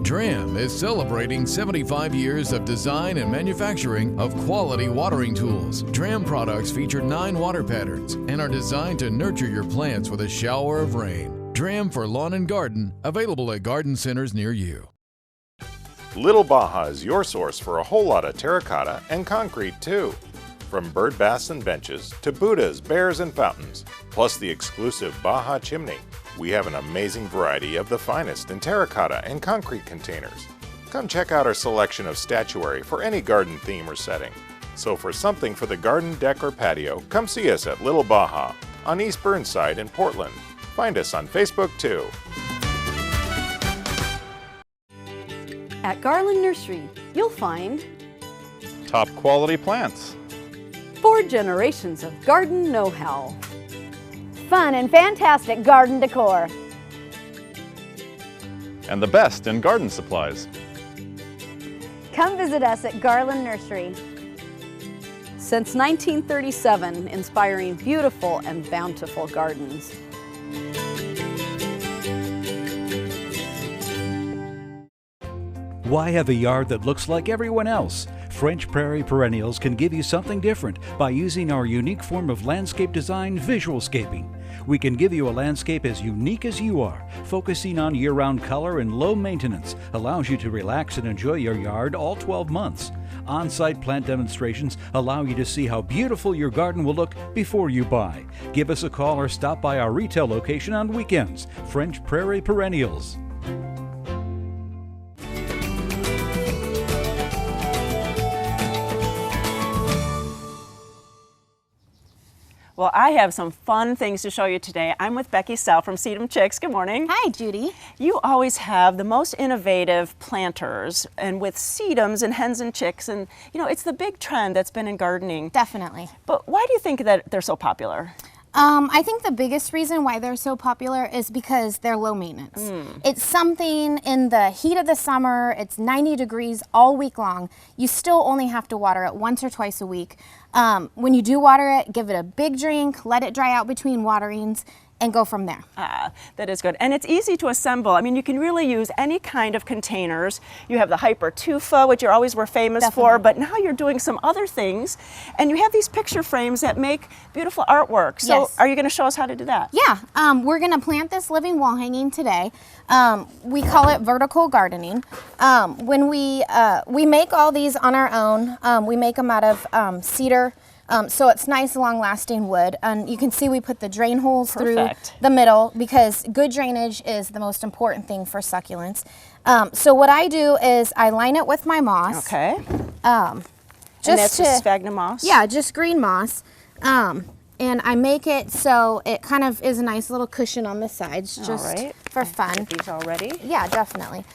Dram is celebrating 75 years of design and manufacturing of quality watering tools. Dram products feature 9 water patterns and are designed to nurture your plants with a shower of rain. Dram for lawn and garden, available at garden centers near you. Little Baja is your source for a whole lot of terracotta and concrete too. From bird baths and benches to Buddhas, bears, and fountains, plus the exclusive Baja chimney. We have an amazing variety of the finest in terracotta and concrete containers. Come check out our selection of statuary for any garden theme or setting. So for something for the garden, deck, or patio, come see us at Little Baja on East Burnside in Portland. Find us on Facebook too. At Garland Nursery, you'll find top quality plants, 4 generations of garden know-how, fun and fantastic garden decor, and the best in garden supplies. Come visit us at Garland Nursery. Since 1937, inspiring beautiful and bountiful gardens. Why have a yard that looks like everyone else? French Prairie Perennials can give you something different by using our unique form of landscape design, visualscaping. We can give you a landscape as unique as you are. Focusing on year-round color and low maintenance allows you to relax and enjoy your yard all 12 months. On-site plant demonstrations allow you to see how beautiful your garden will look before you buy. Give us a call or stop by our retail location on weekends. French Prairie Perennials. Well, I have some fun things to show you today. I'm with Becky Sell from Sedum Chicks. Good morning. Hi, Judy. You always have the most innovative planters, and with sedums and hens and chicks, and you know, it's the big trend that's been in gardening. Definitely. But why do you think that they're so popular? I think the biggest reason why they're so popular is because they're low maintenance. It's something in the heat of the summer, it's 90 degrees all week long. You still only have to water it once or twice a week. When you do water it, give it a big drink, let it dry out between waterings, and go from there. That is good. And it's easy to assemble. I mean, you can really use any kind of containers. You have the Hyper Tufa, which you always were famous for, but now you're doing some other things. And you have these picture frames that make beautiful artwork. So Yes. Are you going to show us how to do that? Yeah, we're gonna plant this living wall hanging today. We call it vertical gardening. When we make all these on our own, we make them out of cedar. So it's nice, long-lasting wood. And you can see we put the drain holes through the middle because good drainage is the most important thing for succulents. So what I do is I line it with my moss. Okay. And that's just sphagnum moss? Yeah, just green moss. And I make it so it kind of is a nice little cushion on the sides, just for fun. These already? Yeah, definitely.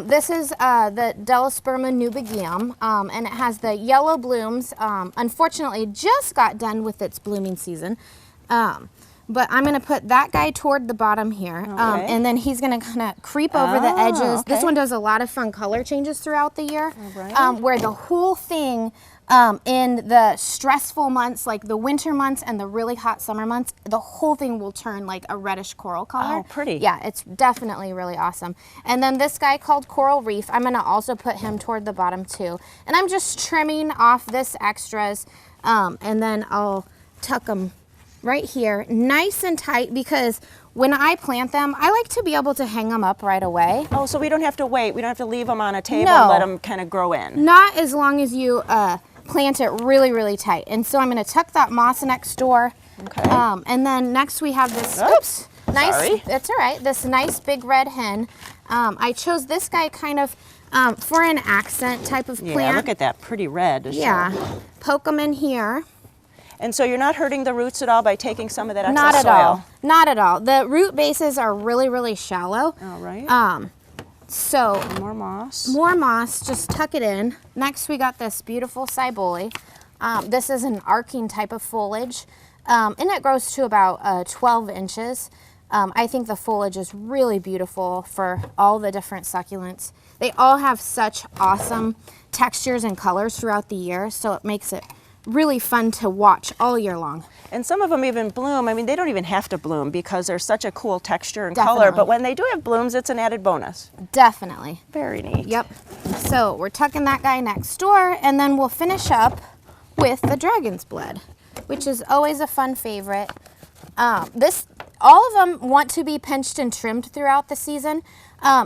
This is the Delosperma nubigeum, and it has the yellow blooms. Unfortunately, just got done with its blooming season. But I'm going to put that guy toward the bottom here, and then he's going to kind of creep over the edges. This one does a lot of fun color changes throughout the year, where the whole thing in the stressful months, like the winter months and the really hot summer months, the whole thing will turn like a reddish coral color. Oh, pretty. Yeah, it's definitely really awesome. And then this guy called Coral Reef, I'm going to also put him toward the bottom too. And I'm just trimming off this extras, and then I'll tuck them right here, nice and tight, because when I plant them, I like to be able to hang them up right away. Oh, so we don't have to wait. We don't have to leave them on a table and let them kind of grow in. Not as long as you plant it really, really tight. And so I'm going to tuck that moss next door. Okay. And then next we have this, oops, nice, that's all right, this nice big red hen. I chose this guy kind of for an accent type of plant. Yeah, look at that pretty red. Yeah, poke them in here. And so you're not hurting the roots at all by taking some of that excess Not at soil? all, not at all. The root bases are really, really shallow. All right. So more moss. More moss, just tuck it in. Next we got this beautiful cibole. This is an arcing type of foliage, and it grows to about 12 inches. I think the foliage is really beautiful for all the different succulents. They all have such awesome textures and colors throughout the year, so it makes it really fun to watch all year long. And some of them even bloom. I mean, they don't even have to bloom because they're such a cool texture and Definitely. color, but when they do have blooms, it's an added bonus. Definitely. Very neat. Yep. So we're tucking that guy next door, and then we'll finish up with the dragon's blood, which is always a fun favorite. All of them want to be pinched and trimmed throughout the season,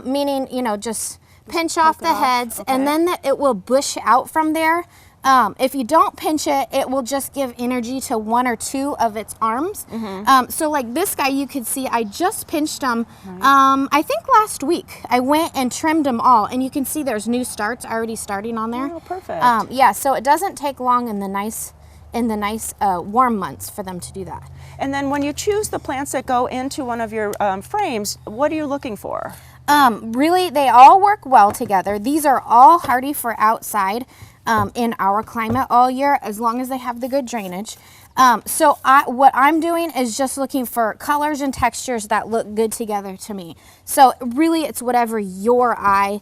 meaning, you know, just pinch off the heads, and then it will bush out from there. If you don't pinch it, it will just give energy to one or two of its arms. So like this guy, you could see I just pinched him, I think last week. I went and trimmed them all, and you can see there's new starts already starting on there. Oh, perfect. Yeah, so it doesn't take long in the nice warm months for them to do that. And then when you choose the plants that go into one of your frames, what are you looking for? Really, they all work well together. These are all hardy for outside in our climate all year, as long as they have the good drainage. So what I'm doing is just looking for colors and textures that look good together to me. So really, it's whatever your eye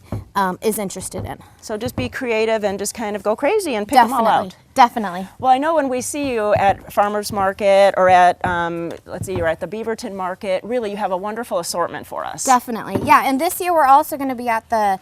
is interested in. So just be creative and just kind of go crazy and pick them all out. Definitely. Well, I know when we see you at Farmers Market or at, let's see, you're at the Beaverton Market, really you have a wonderful assortment for us. Definitely, yeah. And this year we're also going to be at the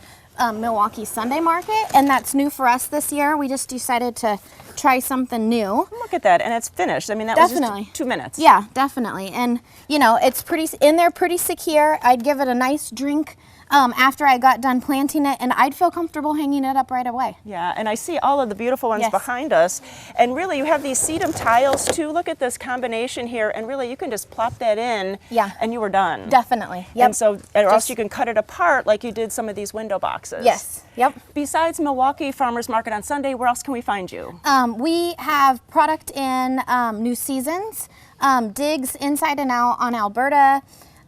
Milwaukee Sunday Market, and that's new for us this year. We just decided to try something new. Look at that, and it's finished. I mean, that was just 2 minutes. Yeah, definitely. And you know, it's pretty in there, pretty secure. I'd give it a nice drink after I got done planting it, and I'd feel comfortable hanging it up right away. Yeah, and I see all of the beautiful ones behind us. And really, you have these sedum tiles too. Look at this combination here, and really, you can just plop that in, and you were done. Definitely. Yep. And so, or else you can cut it apart like you did some of these window boxes. Yes. Yep. Besides Milwaukee Farmers Market on Sunday, where else can we find you? We have product in New Seasons, digs inside and out on Alberta,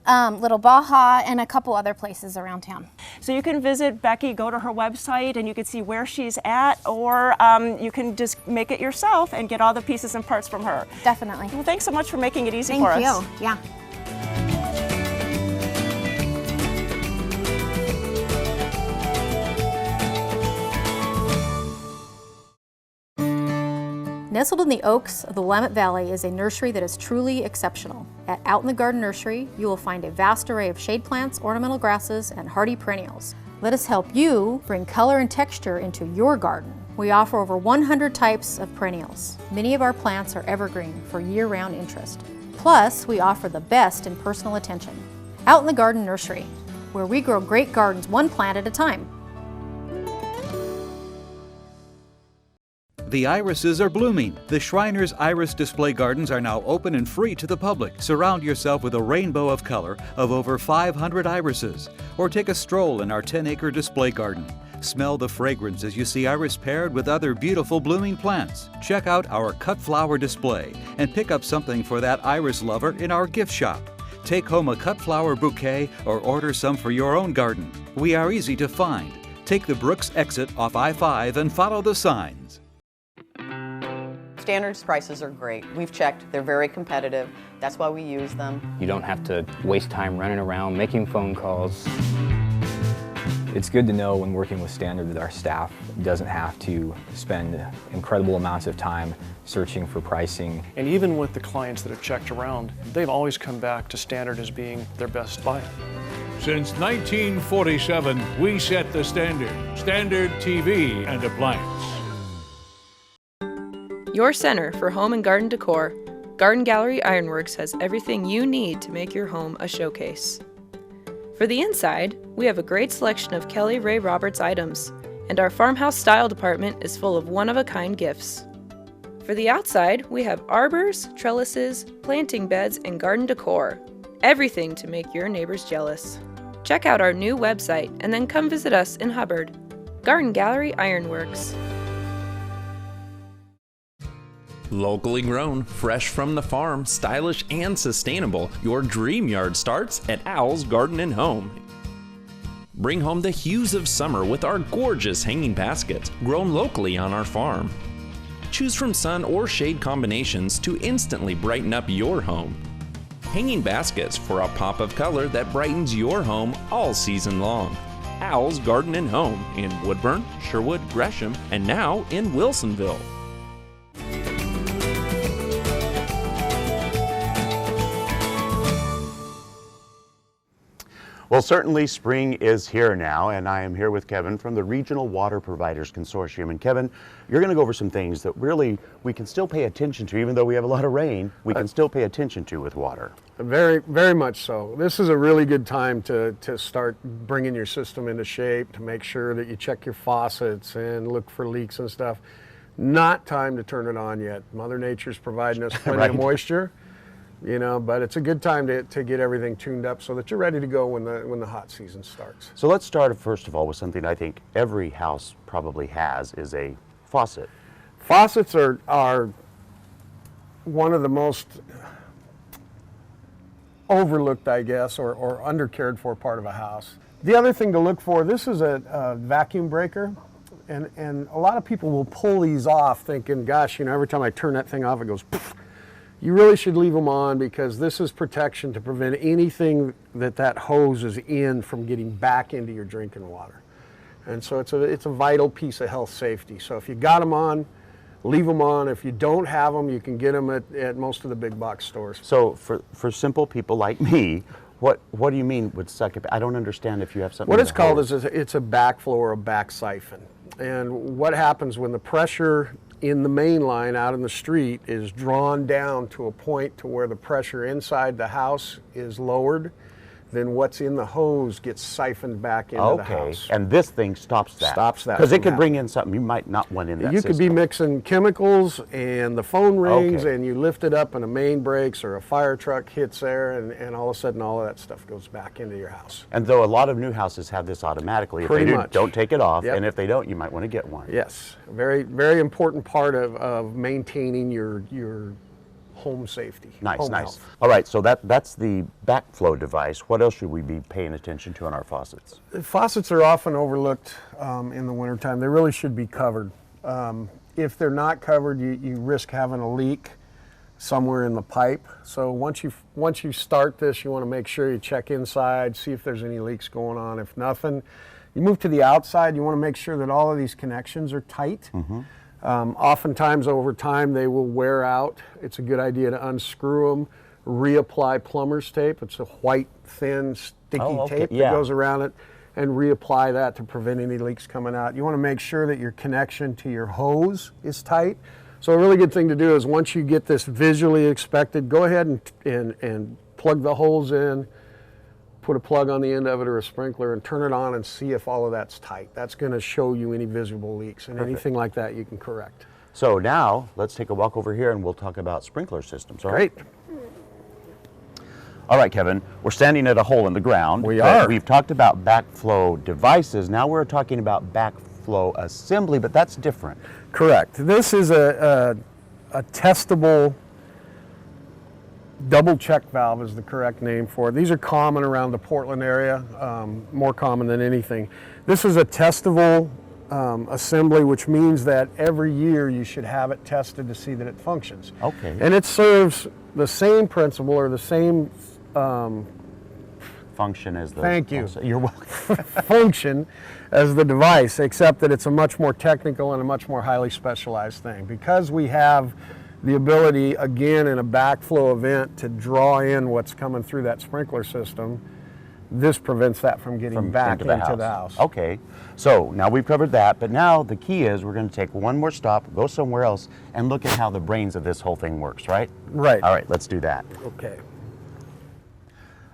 Little Baja, and a couple other places around town. So you can visit Becky, go to her website, and you can see where she's at, or you can just make it yourself and get all the pieces and parts from her. Definitely. Well, thanks so much for making it easy for us. Thank you. Yeah. Nestled in the oaks of the Willamette Valley is a nursery that is truly exceptional. At Out in the Garden Nursery, you will find a vast array of shade plants, ornamental grasses, and hardy perennials. Let us help you bring color and texture into your garden. We offer over 100 types of perennials. Many of our plants are evergreen for year-round interest. Plus, we offer the best in personal attention. Out in the Garden Nursery, where we grow great gardens one plant at a time. The irises are blooming. The Shriners Iris Display Gardens are now open and free to the public. Surround yourself with a rainbow of color of over 500 irises. Or take a stroll in our 10-acre display garden. Smell the fragrance as you see iris paired with other beautiful blooming plants. Check out our cut flower display and pick up something for that iris lover in our gift shop. Take home a cut flower bouquet or order some for your own garden. We are easy to find. Take the Brooks exit off I-5 and follow the signs. Standards prices are great. We've checked, they're very competitive. That's why we use them. You don't have to waste time running around making phone calls. It's good to know when working with Standard that our staff doesn't have to spend incredible amounts of time searching for pricing. And even with the clients that have checked around, they've always come back to Standard as being their best buy. Since 1947, we set the standard. Standard TV and appliance. Your center for home and garden decor, Garden Gallery Ironworks has everything you need to make your home a showcase. For the inside, we have a great selection of Kelly Ray Roberts items, and our farmhouse style department is full of one-of-a-kind gifts. For the outside, we have arbors, trellises, planting beds, and garden decor. Everything to make your neighbors jealous. Check out our new website and then come visit us in Hubbard. Garden Gallery Ironworks. Locally grown, fresh from the farm, stylish and sustainable, your dream yard starts at Owl's Garden and Home. Bring home the hues of summer with our gorgeous hanging baskets, grown locally on our farm. Choose from sun or shade combinations to instantly brighten up your home. Hanging baskets for a pop of color that brightens your home all season long. Owl's Garden and Home in Woodburn, Sherwood, Gresham, and now in Wilsonville. Well, certainly spring is here now, and I am here with Kevin from the Regional Water Providers Consortium. And Kevin, you're going to go over some things that really we can still pay attention to, even though we have a lot of rain, we can still pay attention to with water. Very, very much so. This is a really good time to start bringing your system into shape, to make sure that you check your faucets and look for leaks and stuff. Not time to turn it on yet. Mother Nature's providing us plenty of moisture. You know, but it's a good time to get everything tuned up so that you're ready to go when the hot season starts. So let's start first of all with something I think every house probably has, is a faucet. Faucets are one of the most overlooked, I guess, or undercared for part of a house. The other thing to look for, this is a vacuum breaker, and a lot of people will pull these off thinking, gosh, you know, every time I turn that thing off it goes poof. You really should leave them on, because this is protection to prevent anything that hose is in from getting back into your drinking water. And so it's a vital piece of health safety. So if you got them on, leave them on. If you don't have them, you can get them at most of the big box stores. So for simple people like me, what do you mean would suck it? I don't understand if you have something. What it's called is it's a backflow or a back siphon. And what happens when the pressure in the main line out in the street is drawn down to a point to where the pressure inside the house is lowered, then what's in the hose gets siphoned back into the house. And this thing stops that. Stops that. Because it could bring in something you might not want in that You system. could be mixing chemicals and the phone rings and you lift it up and a main breaks or a fire truck hits there, and all of a sudden all of that stuff goes back into your house. And though a lot of new houses have this automatically, if they do, don't take it off, and if they don't, you might want to get one. Yes, very, very important part of maintaining your home safety. Nice. All right, so that's the backflow device. What else should we be paying attention to on our faucets? Faucets are often overlooked in the wintertime. They really should be covered. If they're not covered, you risk having a leak somewhere in the pipe. So once you start this, you want to make sure you check inside, see if there's any leaks going on. If nothing, you move to the outside. You want to make sure that all of these connections are tight. Mm-hmm. Oftentimes over time they will wear out. It's a good idea to unscrew them, reapply plumber's tape. It's a white, thin, sticky tape that goes around it, and reapply that to prevent any leaks coming out. You want to make sure that your connection to your hose is tight. So a really good thing to do is once you get this visually inspected, go ahead and plug the holes in, put a plug on the end of it or a sprinkler and turn it on and see if all of that's tight. That's going to show you any visible leaks, and anything like that you can correct. So now let's take a walk over here and we'll talk about sprinkler systems. All right? Great. All right, Kevin, we're standing at a hole in the ground. We are. We've talked about backflow devices. Now we're talking about backflow assembly, but that's different. Correct. This is a testable double check valve is the correct name for it. These are common around the Portland area, more common than anything. This is a testable assembly, which means that every year you should have it tested to see that it functions. Okay. And it serves the same principle or the same function as the... Thank you. You're welcome. Function as the device, except that it's a much more technical and a much more highly specialized thing. Because we have the ability, again, in a backflow event to draw in what's coming through that sprinkler system, this prevents that from getting back into the house. Okay, so now we've covered that, but now the key is we're going to take one more stop, go somewhere else, and look at how the brains of this whole thing works, right? Right. All right, let's do that. Okay.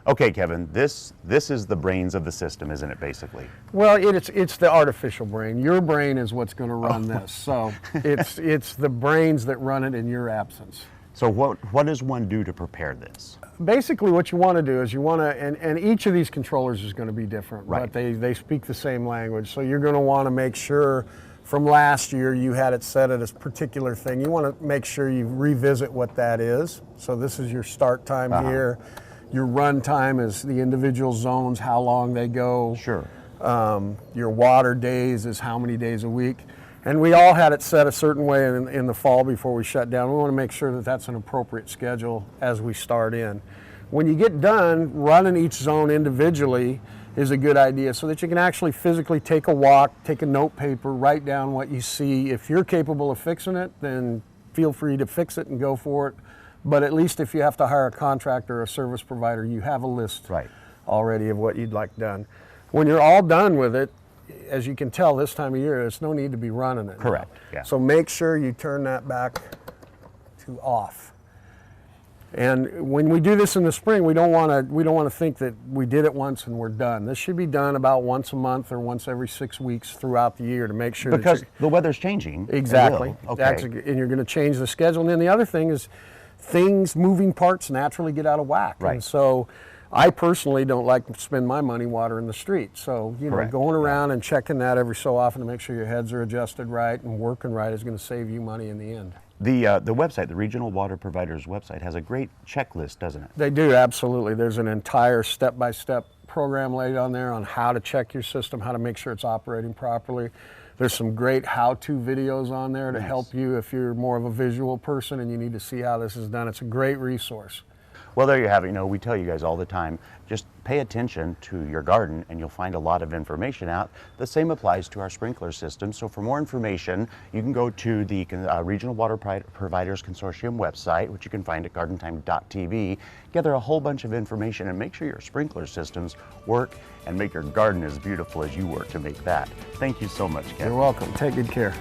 Okay, Kevin, this is the brains of the system, isn't it, basically? Well, it's the artificial brain. Your brain is what's going to run this. So it's the brains that run it in your absence. So what does one do to prepare this? Basically what you want to do is you want to, and each of these controllers is going to be different, right, but they speak the same language. So you're going to want to make sure from last year you had it set at a particular thing. You want to make sure you revisit what that is. So this is your start time here. Your run time is the individual zones, how long they go. Sure. Your water days is how many days a week. And we all had it set a certain way in the fall before we shut down. We want to make sure that that's an appropriate schedule as we start in. When you get done, running each zone individually is a good idea so that you can actually physically take a walk, take a note paper, write down what you see. If you're capable of fixing it, then feel free to fix it and go for it. But at least if you have to hire a contractor or a service provider, you have a list already of what you'd like done. When you're all done with it, as you can tell this time of year, there's no need to be running it. Correct. Now. Yeah. So make sure you turn that back to off. And when we do this in the spring, we don't want to think that we did it once and we're done. This should be done about once a month or once every 6 weeks throughout the year to make sure because the weather's changing. Exactly. Okay. And you're going to change the schedule. And then the other thing is moving parts naturally get out of whack. Right. And so I personally don't like to spend my money watering the street. So, going around and checking that every so often to make sure your heads are adjusted right and working right is going to save you money in the end. The website, the Regional Water Providers website, has a great checklist, doesn't it? They do, absolutely. There's an entire step-by-step program laid on there on how to check your system, how to make sure it's operating properly. There's some great how-to videos on there to help you if you're more of a visual person and you need to see how this is done. It's a great resource. Well, there you have it. We tell you guys all the time, just pay attention to your garden and you'll find a lot of information out. The same applies to our sprinkler system. So for more information, you can go to the Regional Water Providers Consortium website, which you can find at gardentime.tv. Gather a whole bunch of information and make sure your sprinkler systems work and make your garden as beautiful as you work to make that. Thank you so much, Ken. You're welcome. Take good care.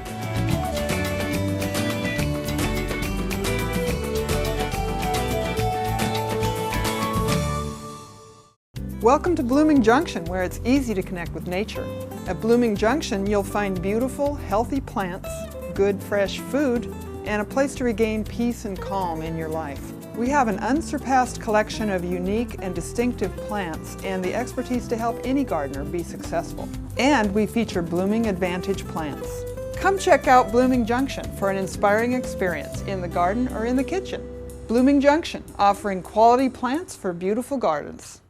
Welcome to Blooming Junction, where it's easy to connect with nature. At Blooming Junction, you'll find beautiful, healthy plants, good, fresh food, and a place to regain peace and calm in your life. We have an unsurpassed collection of unique and distinctive plants and the expertise to help any gardener be successful. And we feature Blooming Advantage plants. Come check out Blooming Junction for an inspiring experience in the garden or in the kitchen. Blooming Junction, offering quality plants for beautiful gardens.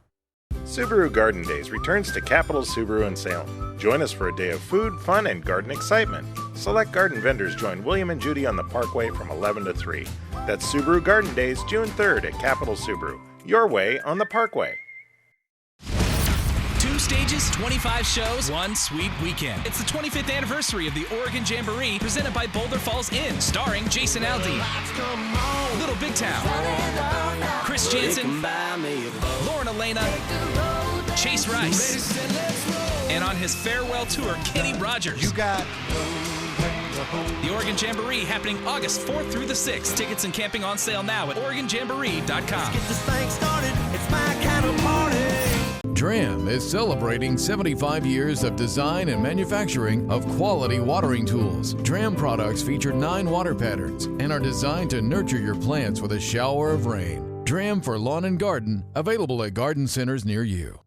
Subaru Garden Days returns to Capital Subaru in Salem. Join us for a day of food, fun, and garden excitement. Select garden vendors join William and Judy on the Parkway from 11 to 3. That's Subaru Garden Days, June 3rd at Capital Subaru. Your way on the Parkway. 2 stages, 25 shows, one sweet weekend. It's the 25th anniversary of the Oregon Jamboree, presented by Boulder Falls Inn, starring Jason Aldean, Little Big Town, Chris Jansen, Lauren Elena, Chase Rice, and on his farewell tour, Kenny Rogers. The Oregon Jamboree happening August 4th through the 6th. Tickets and camping on sale now at OregonJamboree.com. Let's get this thing started. It's my kind of party. DRAM is celebrating 75 years of design and manufacturing of quality watering tools. DRAM products feature 9 water patterns and are designed to nurture your plants with a shower of rain. DRAM for lawn and garden, available at garden centers near you.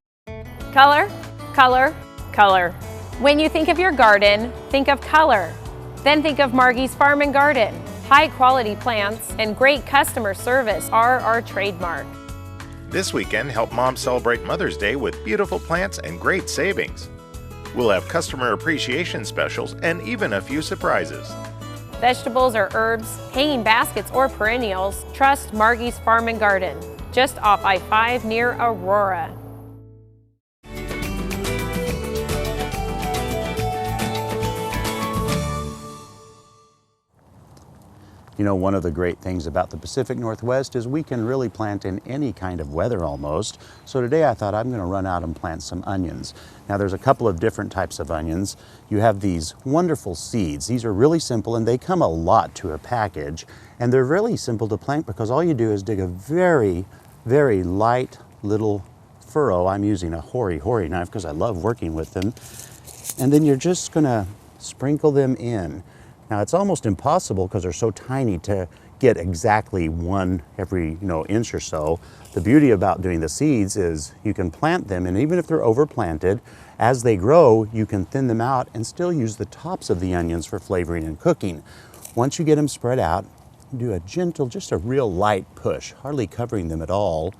Color, color, color. When you think of your garden, think of color. Then think of Margie's Farm and Garden. High quality plants and great customer service are our trademark. This weekend, help moms celebrate Mother's Day with beautiful plants and great savings. We'll have customer appreciation specials and even a few surprises. Vegetables or herbs, hanging baskets or perennials, trust Margie's Farm and Garden, just off I-5 near Aurora. One of the great things about the Pacific Northwest is we can really plant in any kind of weather almost. So today I thought I'm going to run out and plant some onions. Now there's a couple of different types of onions. You have these wonderful seeds. These are really simple and they come a lot to a package. And they're really simple to plant because all you do is dig a very, very light little furrow. I'm using a hori knife because I love working with them. And then you're just going to sprinkle them in. Now it's almost impossible because they're so tiny to get exactly one every inch or so. The beauty about doing the seeds is you can plant them, and even if they're overplanted, as they grow you can thin them out and still use the tops of the onions for flavoring and cooking. Once you get them spread out, do a gentle, just a real light push, hardly covering them at all.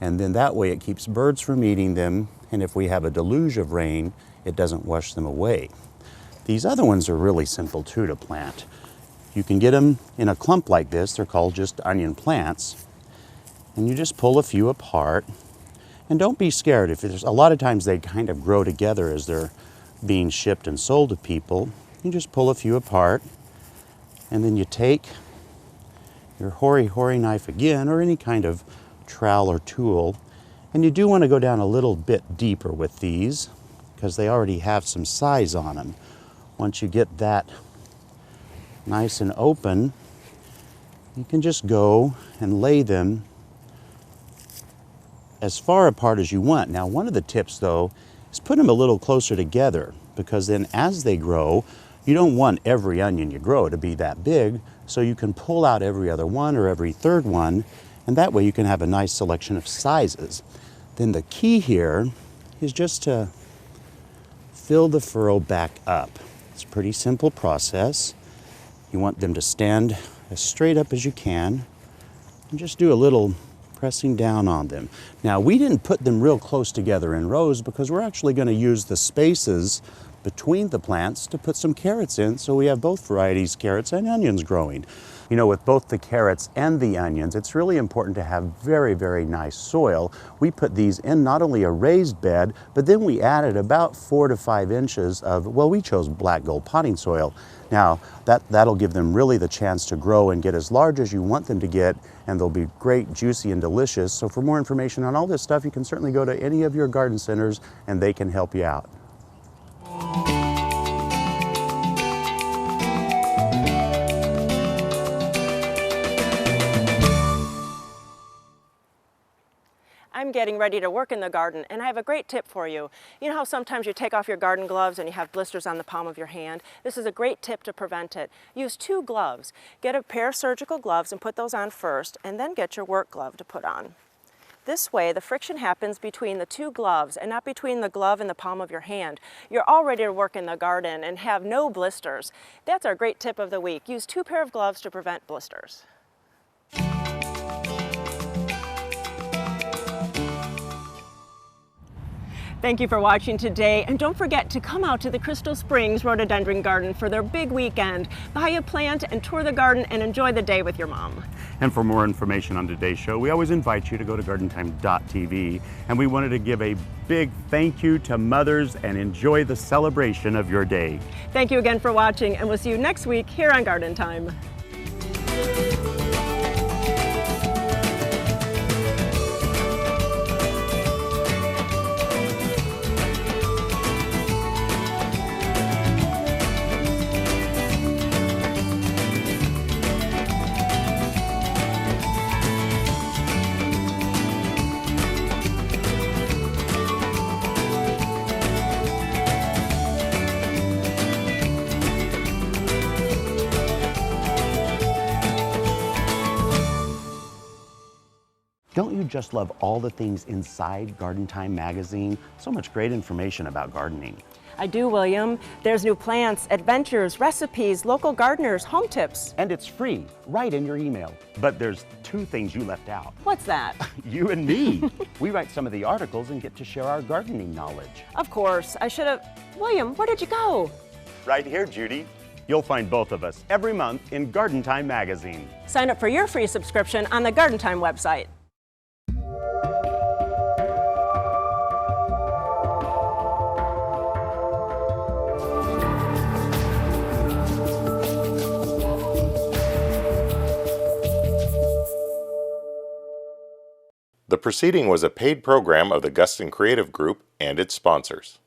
And then that way it keeps birds from eating them, and if we have a deluge of rain, it doesn't wash them away. These other ones are really simple too to plant. You can get them in a clump like this. They're called just onion plants. And you just pull a few apart. And don't be scared. A lot of times they kind of grow together as they're being shipped and sold to people. You just pull a few apart. And then you take your hori knife again, or any kind of trowel or tool, And you do want to go down a little bit deeper with these because they already have some size on them. Once you get that nice and open, you can just go and lay them as far apart as you want. Now, one of the tips though is put them a little closer together, because then as they grow, you don't want every onion you grow to be that big, so you can pull out every other one or every third one, and that way you can have a nice selection of sizes. Then the key here is just to fill the furrow back up. It's a pretty simple process. You want them to stand as straight up as you can, and just do a little pressing down on them. Now, we didn't put them real close together in rows because we're actually going to use the spaces between the plants to put some carrots in, so we have both varieties, carrots and onions, growing. You know, with both the carrots and the onions, it's really important to have very, very nice soil. We put these in not only a raised bed, but then we added about 4 to 5 inches of, well, we chose black gold potting soil. Now, that'll give them really the chance to grow and get as large as you want them to get, and they'll be great, juicy, and delicious. So for more information on all this stuff, you can certainly go to any of your garden centers and they can help you out. I'm getting ready to work in the garden, and I have a great tip for you. You know how sometimes you take off your garden gloves and you have blisters on the palm of your hand? This is a great tip to prevent it. Use 2 gloves. Get a pair of surgical gloves and put those on first, and then get your work glove to put on. This way, the friction happens between the 2 gloves and not between the glove and the palm of your hand. You're all ready to work in the garden and have no blisters. That's our great tip of the week. Use 2 pair of gloves to prevent blisters. Thank you for watching today, and don't forget to come out to the Crystal Springs Rhododendron Garden for their big weekend. Buy a plant and tour the garden and enjoy the day with your mom. And for more information on today's show, we always invite you to go to gardentime.tv, and we wanted to give a big thank you to mothers and enjoy the celebration of your day. Thank you again for watching, and we'll see you next week here on Garden Time. Don't you just love all the things inside Garden Time magazine? So much great information about gardening. I do, William. There's new plants, adventures, recipes, local gardeners, home tips. And it's free, right in your email. But there's 2 things you left out. What's that? You and me. We write some of the articles and get to share our gardening knowledge. Of course. I should have... William, where did you go? Right here, Judy. You'll find both of us every month in Garden Time magazine. Sign up for your free subscription on the Garden Time website. The proceeding was a paid program of the Guston Creative Group and its sponsors.